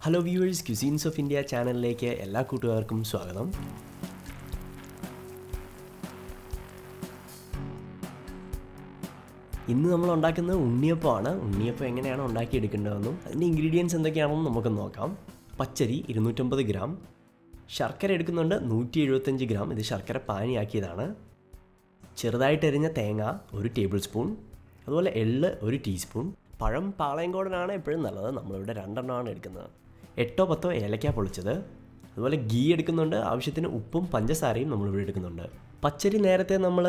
Hello viewers, cuisines of India ചാനലിലേക്ക് എല്ലാ കൂട്ടുകാർക്കും സ്വാഗതം. ഇന്ന് നമ്മൾ ഉണ്ടാക്കുന്നത് ഉണ്ണിയപ്പമാണ്. ഉണ്ണിയപ്പം എങ്ങനെയാണ് ഉണ്ടാക്കിയെടുക്കേണ്ടതെന്നും അതിൻ്റെ ഇൻഗ്രീഡിയൻസ് എന്തൊക്കെയാണെന്നും നമുക്ക് നോക്കാം. പച്ചരി 250 ഗ്രാം, ശർക്കര എടുക്കുന്നുണ്ട് 175 ഗ്രാം, ഇത് ശർക്കര പാനിയാക്കിയതാണ്. ചെറുതായിട്ടെരിഞ്ഞ തേങ്ങ 1 ടേബിൾ സ്പൂൺ, അതുപോലെ എള്ള് 1 ടീസ്പൂൺ. പഴം പാളയങ്കോടനാണ് എപ്പോഴും നല്ലത്, നമ്മളിവിടെ 2 എണ്ണമാണ് എടുക്കുന്നത്. 8-10 ഏലക്ക പൊളിച്ചത്, അതുപോലെ ഗീ എടുക്കുന്നുണ്ട്. ആവശ്യത്തിന് ഉപ്പും പഞ്ചസാരയും നമ്മളിവിടെ എടുക്കുന്നുണ്ട്. പച്ചരി നേരത്തെ നമ്മൾ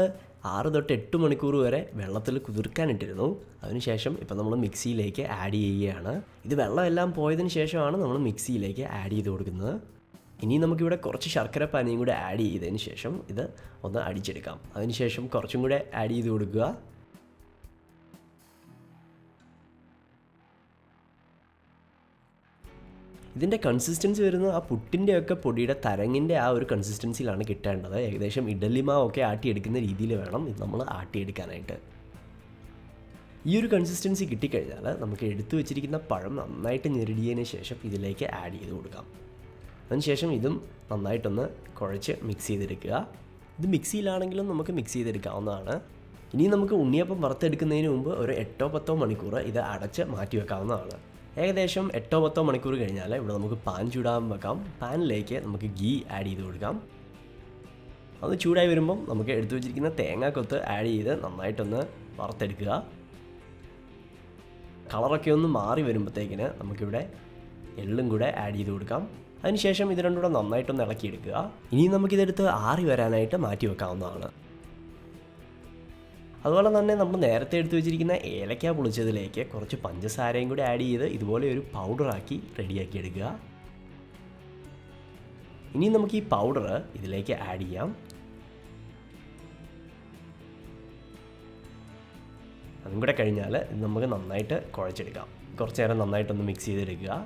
6 തൊട്ട് 8 മണിക്കൂർ വരെ വെള്ളത്തിൽ കുതിർക്കാനിട്ടിരുന്നു. അതിനുശേഷം ഇപ്പം നമ്മൾ മിക്സിയിലേക്ക് ആഡ് ചെയ്യുകയാണ്. ഇത് വെള്ളമെല്ലാം പോയതിന് ശേഷമാണ് നമ്മൾ മിക്സിയിലേക്ക് ആഡ് ചെയ്ത് കൊടുക്കുന്നത്. ഇനി നമുക്കിവിടെ കുറച്ച് ശർക്കര പാനിയും കൂടെ ആഡ് ചെയ്തതിന് ശേഷം ഇത് ഒന്ന് അടിച്ചെടുക്കാം. അതിനുശേഷം കുറച്ചും കൂടെ ആഡ് ചെയ്ത് കൊടുക്കുക. ഇതിൻ്റെ കൺസിസ്റ്റൻസി വരുന്നത് ആ പുട്ടിൻ്റെയൊക്കെ പൊടിയുടെ തരങ്ങിൻ്റെ ആ ഒരു കൺസിസ്റ്റൻസിയിലാണ് കിട്ടേണ്ടത്. ഏകദേശം ഇഡലി മാവൊക്കെ ആട്ടിയെടുക്കുന്ന രീതിയിൽ വേണം ഇത് നമ്മൾ ആട്ടിയെടുക്കാനായിട്ട്. ഈ ഒരു കൺസിസ്റ്റൻസി കിട്ടിക്കഴിഞ്ഞാൽ നമുക്ക് എടുത്തു വെച്ചിരിക്കുന്ന പഴം നന്നായിട്ട് ഞെരടിയതിന് ശേഷം ഇതിലേക്ക് ആഡ് ചെയ്ത് കൊടുക്കാം. അതിനുശേഷം ഇതും നന്നായിട്ടൊന്ന് കുഴച്ച് മിക്സ് ചെയ്തെടുക്കുക. ഇത് മിക്സിയിലാണെങ്കിലും നമുക്ക് മിക്സ് ചെയ്തെടുക്കാവുന്നതാണ്. ഇനി നമുക്ക് ഉണ്ണിയപ്പം വറുത്തെടുക്കുന്നതിന് മുമ്പ് ഒരു 8-10 മണിക്കൂർ ഇത് അടച്ച് മാറ്റി വെക്കാവുന്നതാണ്. ഏകദേശം 8-10 മണിക്കൂർ കഴിഞ്ഞാൽ ഇവിടെ നമുക്ക് പാൻ ചൂടാൻ വെക്കാം. പാനിലേക്ക് നമുക്ക് ഗീ ആഡ് ചെയ്ത് കൊടുക്കാം. അത് ചൂടായി വരുമ്പം നമുക്ക് എടുത്തു വെച്ചിരിക്കുന്ന തേങ്ങാക്കൊത്ത് ആഡ് ചെയ്ത് നന്നായിട്ടൊന്ന് വറുത്തെടുക്കുക. കളറൊക്കെ ഒന്ന് മാറി വരുമ്പോഴത്തേക്കിന് നമുക്കിവിടെ എള്ളും കൂടെ ആഡ് ചെയ്ത് കൊടുക്കാം. അതിനുശേഷം ഇത് രണ്ടും കൂടെ നന്നായിട്ടൊന്ന് ഇളക്കിയെടുക്കുക. ഇനി നമുക്കിതെടുത്ത് ആറി വരാനായിട്ട് മാറ്റി വെക്കാവുന്നതാണ്. അതുപോലെ തന്നെ നമ്മൾ നേരത്തെ എടുത്തു വെച്ചിരിക്കുന്ന ഏലക്ക പൊളിച്ചതിലേക്ക് കുറച്ച് പഞ്ചസാരയും കൂടി ആഡ് ചെയ്ത് ഇതുപോലെ ഒരു പൗഡറാക്കി റെഡിയാക്കി എടുക്കുക. ഇനി നമുക്ക് ഈ പൗഡർ ഇതിലേക്ക് ആഡ് ചെയ്യാം. അതും കൂടെ കഴിഞ്ഞാൽ ഇത് നമുക്ക് നന്നായിട്ട് കുഴച്ചെടുക്കാം. കുറച്ച് നേരം നന്നായിട്ടൊന്ന് മിക്സ് ചെയ്തെടുക്കുക.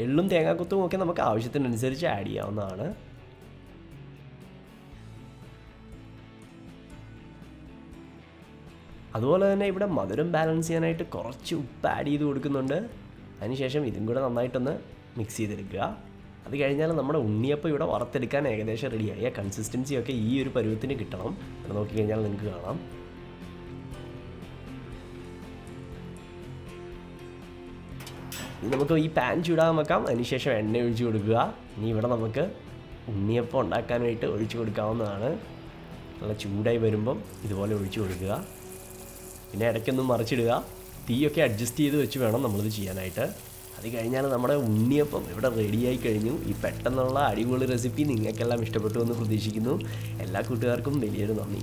എള്ളും തേങ്ങാക്കൊത്തും ഒക്കെ നമുക്ക് ആവശ്യത്തിനനുസരിച്ച് ആഡ് ചെയ്യാവുന്നതാണ്. അതുപോലെ തന്നെ ഇവിടെ മധുരം ബാലൻസ് ചെയ്യാനായിട്ട് കുറച്ച് ഉപ്പ് ആഡ് ചെയ്ത് കൊടുക്കുന്നുണ്ട്. അതിനുശേഷം ഇതും കൂടെ നന്നായിട്ടൊന്ന് മിക്സ് ചെയ്തെടുക്കുക. അത് കഴിഞ്ഞാൽ നമ്മുടെ ഉണ്ണിയപ്പം ഇവിടെ വറുത്തെടുക്കാൻ ഏകദേശം റെഡിയായി. ആ കൺസിസ്റ്റൻസിയൊക്കെ ഈ ഒരു പരുവത്തിന് കിട്ടണം. ഇവിടെ നോക്കിക്കഴിഞ്ഞാൽ നിങ്ങൾക്ക് കാണാം. ഇനി നമുക്ക് ഈ പാൻ ചൂടാൻ വെക്കാം. അതിനുശേഷം എണ്ണ ഒഴിച്ച് കൊടുക്കുക. ഇനി ഇവിടെ നമുക്ക് ഉണ്ണിയപ്പം ഉണ്ടാക്കാനായിട്ട് ഒഴിച്ച് കൊടുക്കാവുന്നതാണ്. നല്ല ചൂടായി വരുമ്പം ഇതുപോലെ ഒഴിച്ച് കൊടുക്കുക. പിന്നെ ഇടയ്ക്കൊന്നും മറിച്ചിടുക. തീയൊക്കെ അഡ്ജസ്റ്റ് ചെയ്ത് വെച്ച് വേണം നമ്മളിത് ചെയ്യാനായിട്ട്. അത് കഴിഞ്ഞാൽ നമ്മുടെ ഉണ്ണിയപ്പം ഇവിടെ റെഡിയായി കഴിഞ്ഞു. ഈ പെട്ടെന്നുള്ള അടിപൊളി റെസിപ്പി നിങ്ങൾക്കെല്ലാം ഇഷ്ടപ്പെട്ടു എന്ന് പ്രതീക്ഷിക്കുന്നു. എല്ലാ കൂട്ടുകാർക്കും വലിയൊരു നന്ദി.